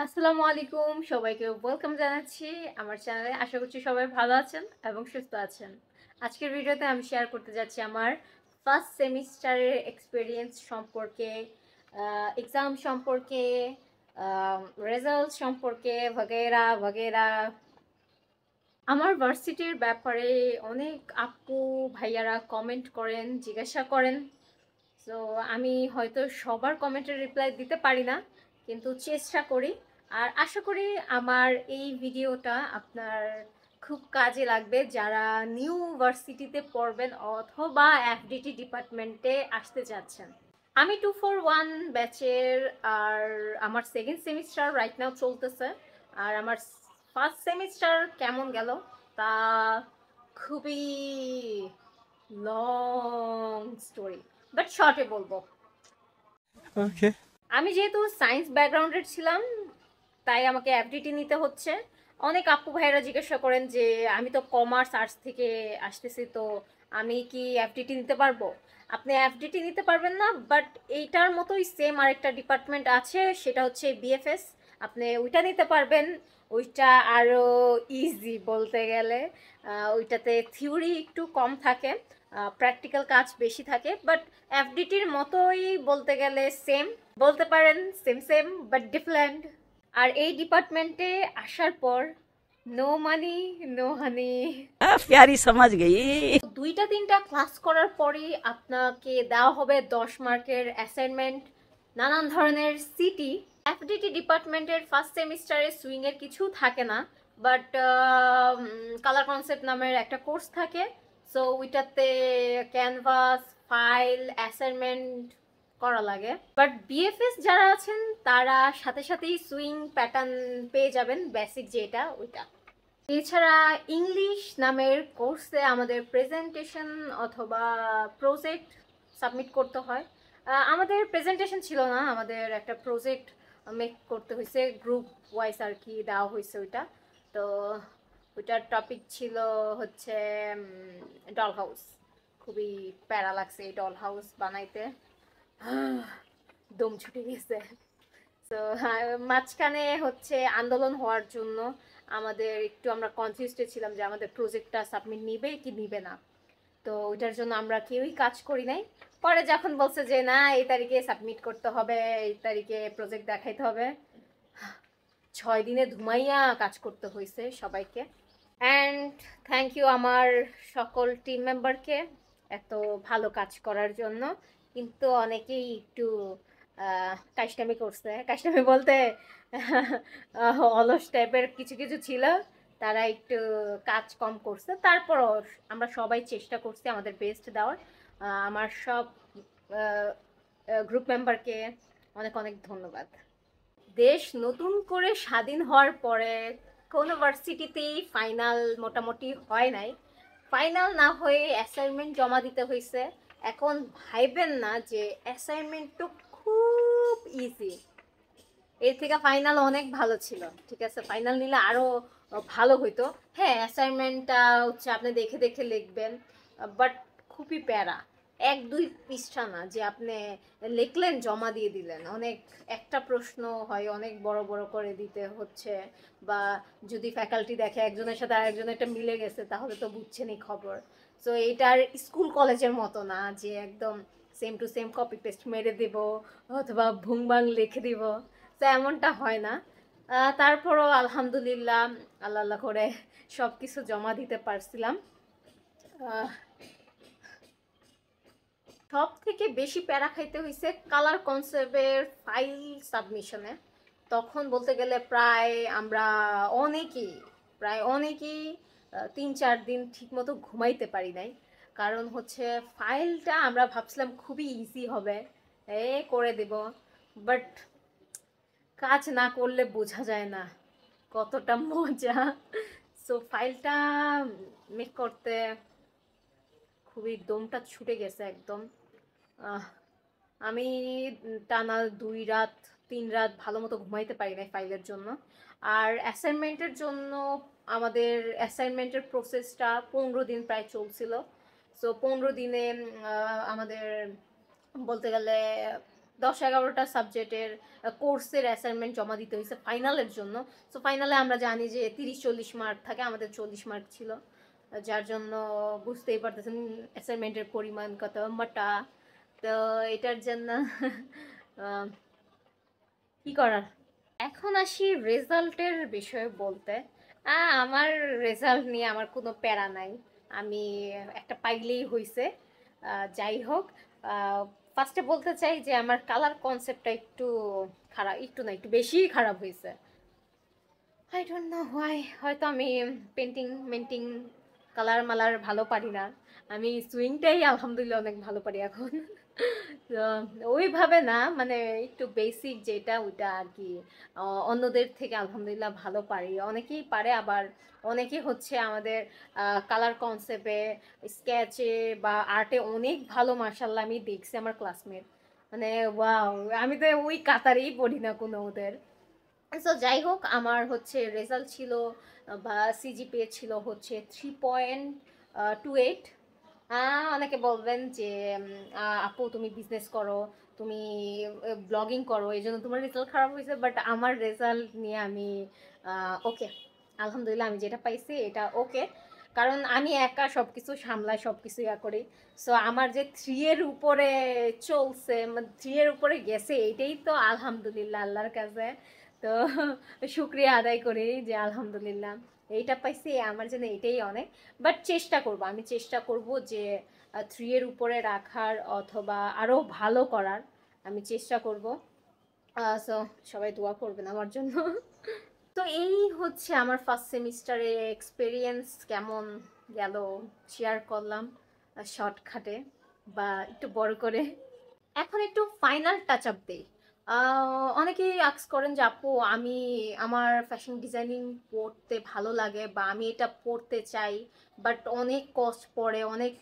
আসসালামু আলাইকুম, সবাইকে ওয়েলকাম জানাচ্ছি আমার চ্যানেলে। আশা করছি সবাই ভালো আছেন এবং সুস্থ আছেন। আজকের ভিডিওতে আমি শেয়ার করতে যাচ্ছি আমার ফার্স্ট সেমিস্টারের এক্সপিরিয়েন্স সম্পর্কে, এক্সাম সম্পর্কে, রেজাল্ট সম্পর্কে, বগেরা বগেরা। আমার ভার্সিটির ব্যাপারে অনেক আপু ভাইয়ারা কমেন্ট করেন, জিজ্ঞাসা করেন। সো আমি হয়তো সবার কমেন্টের রিপ্লাই দিতে পারি না, কিন্তু চেষ্টা করি। আর আশা করি আমার এই ভিডিওটা আপনার খুব কাজে লাগবে যারা নিউ ভার্সিটিতে পড়বেন অথবা এফডিটি ডিপার্টমেন্টে আসতে যাচ্ছেন। আমি 241 ব্যাচের। আর আমার সেকেন্ড সেমিস্টার রাইট নাও চলতেছে। আর আমার ফার্স্ট সেমিস্টার কেমন গেল তা খুবই লং স্টোরি, বাট শর্টে বলবো। ওকে। আমি যেহেতু সায়েন্স ব্যাকগ্রাউন্ডের ছিলাম, তাই আমাকে এফডিটি নিতে হচ্ছে। অনেক আপু ভাইয়েরা জিজ্ঞাসা করেন যে আমি তো কমার্স আর্টস থেকে আসতেছি, তো আমি কি এফডিটি নিতে পারবো? আপনি এফডিটি নিতে পারবেন না, বাট এইটার মতোই সেম আরেকটা ডিপার্টমেন্ট আছে, সেটা হচ্ছে বিএফএস। আপনি ওইটা নিতে পারবেন। ওইটা আরও ইজি বলতে গেলে। ওইটাতে থিওরি একটু কম থাকে, প্র্যাকটিক্যাল কাজ বেশি থাকে, বাট এফডিটির মতোই বলতে গেলে সেম বলতে পারেন, সেম সেম বাট ডিফারেন্ট। আর এই ডিপার্টমেন্টে আসার পর নো মানি নো হানি। प्यारी समझ गई। দুইটা তিনটা ক্লাস করার পরেই আপনাকে দেওয়া হবে 10 মার্কের অ্যাসাইনমেন্ট, নানান ধরনের সিটি। এফডিটি ডিপার্টমেন্টের ফার্স্ট সেমিস্টারে সুইংয়ের কিছু থাকে না, বাট কালার কনসেপ্ট নামের একটা কোর্স থাকে। সো ওইটাতে ক্যানভাস, ফাইল, অ্যাসাইনমেন্ট করা লাগে। বাট বিএফএস যারা আছেন তারা সাথে সাথেই সুইং প্যাটার্ন পেয়ে যাবেন, বেসিক যেটা ওইটা। এছাড়া ইংলিশ নামের কোর্সে আমাদের প্রেজেন্টেশন অথবা প্রজেক্ট সাবমিট করতে হয়। আমাদের প্রেজেন্টেশন ছিল না, আমাদের একটা প্রজেক্ট মেক করতে হয়েছে, গ্রুপ ওয়াইজ আর কি দেওয়া হয়েছে ওইটা। তো ওইটার টপিক ছিল হচ্ছে ডল হাউস। খুবই প্যারা লাগছে এই ডল হাউস বানাইতে। দম ছুটে গেছে। তো মাঝখানে হচ্ছে আন্দোলন হওয়ার জন্য আমাদের একটু আমরা কনফিউজড ছিলাম যে আমাদের প্রজেক্টটা সাবমিট নিবে কি নিবে না। তো ওইটার জন্য আমরা কেউই কাজ করি নাই। পরে যখন বলছে যে না, এই তারিখে সাবমিট করতে হবে, এই তারিখে প্রজেক্ট দেখাইতে হবে, 6 দিনে ধুমাইয়া কাজ করতে হয়েছে সবাইকে। অ্যান্ড থ্যাংক ইউ আমার সকল টিম মেম্বারকে এত ভালো কাজ করার জন্য। কিন্তু অনেকেই একটু কাইস্টামি করছে, কাইস্টামি বলতে অলস টাইপের কিছু কিছু ছিল, তারা একটু কাজ কম করছে। তারপরও আমরা সবাই চেষ্টা করছি আমাদের বেস্ট দেওয়ার। আমার সব গ্রুপ মেম্বারকে অনেক অনেক ধন্যবাদ। দেশ নতুন করে স্বাধীন হওয়ার পরে কোনো ভার্সিটিতেই ফাইনাল মোটামুটি হয় নাই। ফাইনাল না হয়ে অ্যাসাইনমেন্ট জমা দিতে হয়েছে। এখন ভাইবেন না যে অ্যাসাইনমেন্ট তো খুব ইজি, এর থেকে ফাইনাল অনেক ভালো ছিল। ঠিক আছে, ফাইনাল নিলে আরো ভালো হইতো। হ্যাঁ, অ্যাসাইনমেন্টটা হচ্ছে আপনি দেখে দেখে লিখবেন, বাট খুবই প্যারা। 1-2 পৃষ্ঠা না যে আপনি লিখলেন জমা দিয়ে দিলেন, অনেক একটা প্রশ্ন হয় অনেক বড় বড় করে দিতে হচ্ছে। বা যদি ফ্যাকাল্টি দেখে একজনের সাথে আরেকজনের একটা মিলে গেছে তাহলে তো বুঝছেনই খবর। সো এইটার স্কুল কলেজের মতো না যে একদম same to same copy paste মেরে দেব অথবা ভুংবাং লিখে দিব। তো এমনটা হয় না। তারপরও আলহামদুলিল্লাহ আল্লাহ আল্লাহ করে সব কিছু জমা দিতে পারছিলাম। সব থেকে বেশি প্যারা খাইতে হয়েছে কালার কনসেপ্টের ফাইল সাবমিশনে। তখন বলতে গেলে আমরা অনেকেই প্রায় অনেকেই 3-4 দিন ঠিকমতো ঘুমাইতে পারি নাই। কারণ হচ্ছে ফাইলটা আমরা ভাবছিলাম খুবই ইজি হবে, করে দেব, বাট কাজ না করলে বোঝা যায় না কতটা মজা। সো ফাইলটা মেক করতে খুবই দমটা ছুটে গেছে একদম। আমি টানা 2 রাত 3 রাত ভালো মতো ঘুমাইতে পারি নাই ফাইলের জন্য। আর অ্যাসাইনমেন্টের জন্য আমাদের অ্যাসাইনমেন্টের প্রসেসটা 15 দিন প্রায় চলছিল। সো 15 দিনে আমাদের বলতে গেলে 10-11টা সাবজেক্টের কোর্সের অ্যাসাইনমেন্ট জমা দিতে হয়েছে ফাইনালের জন্য। সো ফাইনালে আমরা জানি যে 30-40 মার্ক থাকে, আমাদের 40 মার্ক ছিল, যার জন্য বুঝতেই পারতেছেন অ্যাসাইনমেন্টের পরিমাণ কত মোটা। তো এটার জন্য কি করার। এখন আসি রেজাল্টের বিষয়ে বলতে। আমার রেজাল্ট নিয়ে আমার কোনো প্যারা নাই, আমি একটা পাইলেই হইছে। যাই হোক, ফার্স্টে বলতে চাই যে আমার কালার কনসেপ্টটা একটু খারাপ, একটু না একটু বেশিই খারাপ হয়েছে। I don't know why. হয়তো আমি পেন্টিং মেন্টিং কালার মালার ভালো পারি না, আমি সুইংটাই আলহামদুলিল্লাহ অনেক ভালো পারি এখন। তো ওইভাবে না, মানে একটু বেসিক যেটা ওইটা আর কি অন্যদের থেকে আলহামদুলিল্লাহ ভালো পারি। অনেকেই পারে, আবার অনেকে হচ্ছে আমাদের কালার কনসেপ্টে, স্কেচে বা আর্টে অনেক ভালো, মার্শাল্লাহ আমি দেখছি আমার ক্লাসমেট, মানে ওয়াও, আমি তো ওই কাতারেই পড়ি না কোনো ওদের। সো যাই হোক, আমার হচ্ছে রেজাল্ট ছিল বা সিজিপিএ ছিল হচ্ছে 3.28। অনেকে বলবেন যে আপু তুমি বিজনেস করো, তুমি ব্লগিং করো, এই জন্য তোমার রেজাল্ট খারাপ হয়েছে, বাট আমার রেজাল্ট নিয়ে আমি ওকে, আলহামদুলিল্লাহ আমি যেটা পাইছি এটা ওকে। কারণ আমি একা সব কিছু সামলাই, সব কিছু ইয়া করি। সো আমার যে 3 এর উপরে চলছে, 3 এর উপরে গেছে, এইটাই তো আলহামদুলিল্লাহ আল্লাহর কাছে। তো শুক্রিয়া আদায় করি যে আলহামদুলিল্লাহ এইটা পাইছি, আমার জন্য এটাই অনেক। বাট চেষ্টা করব, আমি চেষ্টা করব যে 3 এর উপরে রাখার অথবা আরও ভালো করার আমি চেষ্টা করব। সো সবাই দোয়া করবেন আমার জন্য। তো এই হচ্ছে আমার ফার্স্ট সেমিস্টারে এক্সপিরিয়েন্স কেমন গেল শেয়ার করলাম শর্টকাটে বা একটু বড় করে। এখন একটু ফাইনাল টাচ আপ দেই। অনেকেই আস্ক করেন যে আপু আমি, আমার ফ্যাশন ডিজাইনিং পড়তে ভালো লাগে বা আমি এটা পড়তে চাই, বাট অনেক কষ্ট পড়ে, অনেক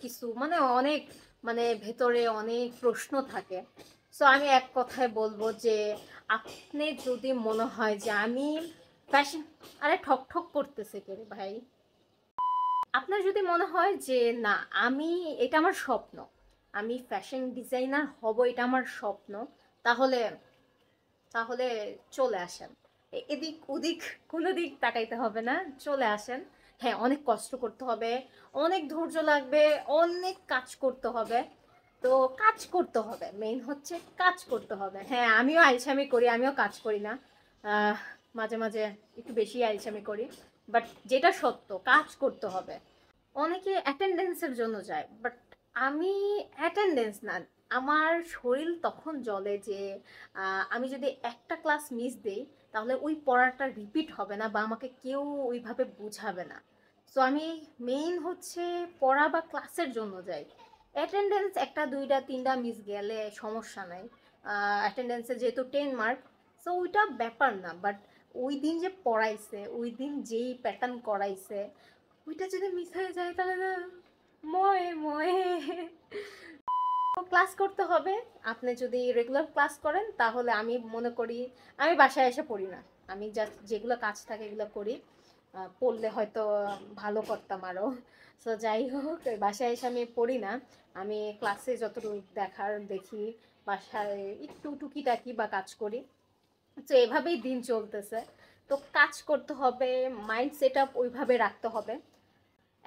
কিছু মানে অনেক, মানে ভেতরে অনেক প্রশ্ন থাকে। সো আমি এক কথায় বলবো যে আপনি যদি মনে হয় যে আমি ফ্যাশন, আরে ঠক ঠক করতেছে কে রে ভাই, আপনার যদি মনে হয় যে না আমি, এটা আমার স্বপ্ন, আমি ফ্যাশন ডিজাইনার হব, এটা আমার স্বপ্ন, তাহলে তাহলে চলে আসেন। এদিক ওদিক কোনো দিক তাকাইতে হবে না, চলে আসেন। হ্যাঁ, অনেক কষ্ট করতে হবে, অনেক ধৈর্য লাগবে, অনেক কাজ করতে হবে। তো কাজ করতে হবে, মেইন হচ্ছে কাজ করতে হবে। হ্যাঁ, আমিও আলসামি করি, আমিও কাজ করি না, আহ, মাঝে মাঝে একটু বেশি আলসামি করি, বাট যেটা সত্য কাজ করতে হবে। অনেকে অ্যাটেন্ডেন্সের জন্য যায়, বাট আমি অ্যাটেন্ডেন্স না, আমার শরীর তখন জ্বলে যে আমি যদি একটা ক্লাস মিস দেই তাহলে ওই পড়াটা রিপিট হবে না বা আমাকে কেউ ওইভাবে বুঝাবে না। সো আমি মেইন হচ্ছে পড়া বা ক্লাসের জন্য যাই। অ্যাটেন্ডেন্স একটা দুইটা তিনটা মিস গেলে সমস্যা নাই, অ্যাটেন্ডেন্সে যেহেতু 10 মার্ক, সো ওইটা ব্যাপার না। বাট ওই দিন যে পড়াইছে, ওই দিন যেই প্যাটার্ন করাইছে, ওইটা যদি মিস হয়ে যায় তাহলে না ময়ে ময়ে। ক্লাস করতে হবে। আপনি যদি রেগুলার ক্লাস করেন তাহলে আমি মনে করি, আমি বাসায় এসে পড়ি না, আমি জাস্ট যেগুলো কাজ থাকে এগুলো করি। পড়লে হয়তো ভালো করতাম আরও। সো যাই হোক, বাসায় এসে আমি পড়ি না, আমি ক্লাসে যতটুকু দেখার দেখি, বাসায় একটু টুকিটাকি বা কাজ করি। তো এভাবেই দিন চলতেছে। তো কাজ করতে হবে, মাইন্ড সেট আপ ওইভাবে রাখতে হবে।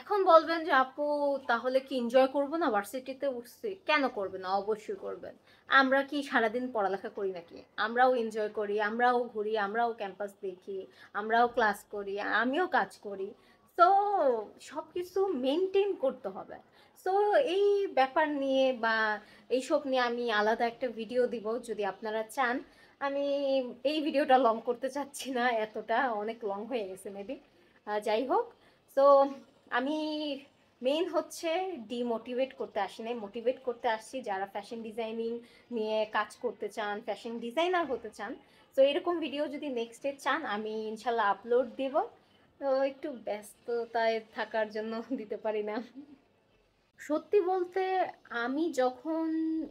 এখন বলবেন যে আপু তাহলে কি এনজয় করবো না, ভার্সিটিতে উঠছি, কেন করবে না, অবশ্যই করবেন। আমরা কি সারাদিন পড়ালেখা করি নাকি, আমরাও এনজয় করি, আমরাও ঘুরি, আমরাও ক্যাম্পাস দেখি, আমরাও ক্লাস করি, আমিও কাজ করি। তো সব কিছু মেনটেন করতে হবে। সো এই ব্যাপার নিয়ে বা এইসব নিয়ে আমি আলাদা একটা ভিডিও দিব যদি আপনারা চান। আমি এই ভিডিওটা লং করতে চাচ্ছি না, এতটা অনেক লং হয়ে গেছে মেবি। যাই হোক, সো আমি মেইন হচ্ছে ডিমোটিভেট করতে আসি নাই, মোটিভেট করতে আসছি যারা ফ্যাশন ডিজাইনিং নিয়ে কাজ করতে চান, ফ্যাশন ডিজাইনার হতে চান। তো এরকম ভিডিও যদি নেক্সটে চান আমি ইনশাল্লাহ আপলোড দেব। তো একটু ব্যস্ততায় থাকার জন্য দিতে পারি না। সত্যি বলতে আমি যখন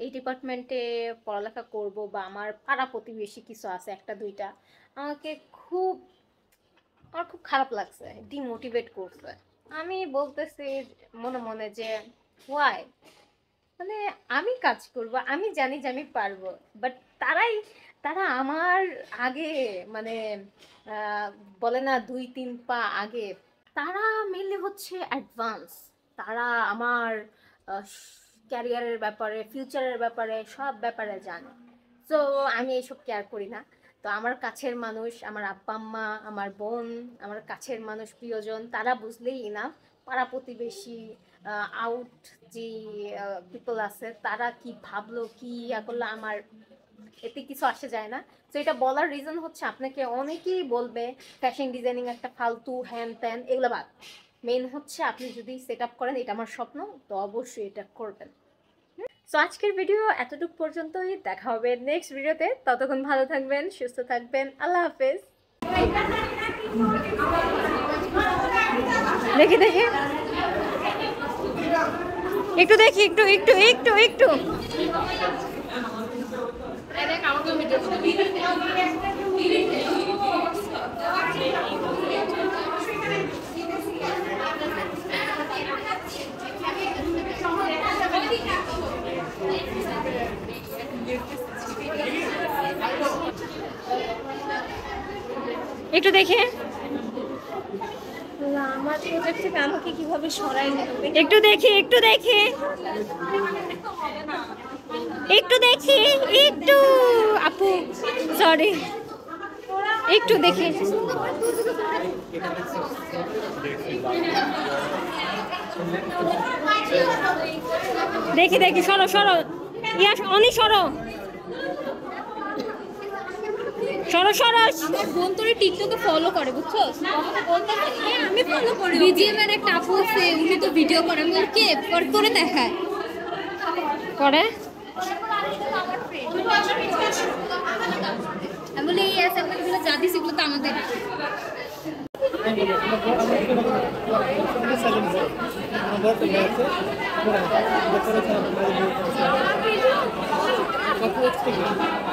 এই ডিপার্টমেন্টে পড়ালেখা করব বা আমার পাড়া প্রতিবেশী কিছু আছে একটা দুইটা, আমাকে খুব, আমার খুব খারাপ লাগছে, ডিমোটিভেট করছে। আমি বলতেছি মনে মনে যে ওয়াই, মানে আমি কাজ করব, আমি জানি যে আমি পারবো, বাট তারা আমার আগে, মানে আহ, বলে না 2-3 পা আগে, তারা মেনলি হচ্ছে অ্যাডভান্স। তারা আমার ক্যারিয়ারের ব্যাপারে, ফিউচারের ব্যাপারে, সব ব্যাপারে জানে। তো আমি এইসব কেয়ার করি না। তো আমার কাছের মানুষ, আমার আব্বা আম্মা, আমার বোন, আমার কাছের মানুষ, প্রিয়জন, তারা বুঝলেই না। পাড়া প্রতিবেশী, আউট যে পিপল আছে, তারা কি ভাবলো কি ইয়া করলো, আমার এতে কিছু আসে যায় না। তো এটা বলার রিজন হচ্ছে, আপনাকে অনেকেই বলবে ফ্যাশন ডিজাইনিং একটা ফালতু, হ্যান ত্যান, এগুলো বাদ। মেন হচ্ছে আপনি যদি সেট আপ করেন, এটা আমার স্বপ্ন, তো অবশ্যই এটা করবেন। সো আজকের ভিডিও এতটুকু পর্যন্তই, দেখা হবে নেক্সট ভিডিওতে। ততক্ষণ ভালো থাকবেন, সুস্থ থাকবেন, আল্লাহ হাফেজ। দেখি দেখি, একটু দেখি, একটু একটু একটু একটু একটু দেখে, আমার প্রজেক্ট থেকে আমাকে কিভাবে সরাই নেবে? একটু দেখি, একটু দেখি, একটু দেখি, একটু আপু, সরি, একটু দেখি। দেখি দেখি, সরো সরো, ইয়া অনি সরো, সরো সরো। আমার বোন তোরে টিকটকে ফলো করে, বুঝছো? হ্যাঁ, আমি ফলো করি। বিজিএম এর একটা আপু আছে, উনি তো ভিডিও করে। আমি বলি কে করে দেখায় করে, আমি বলি এই আছে, আমি বলি যা দিছি এগুলো তো আমাদের। Gracias.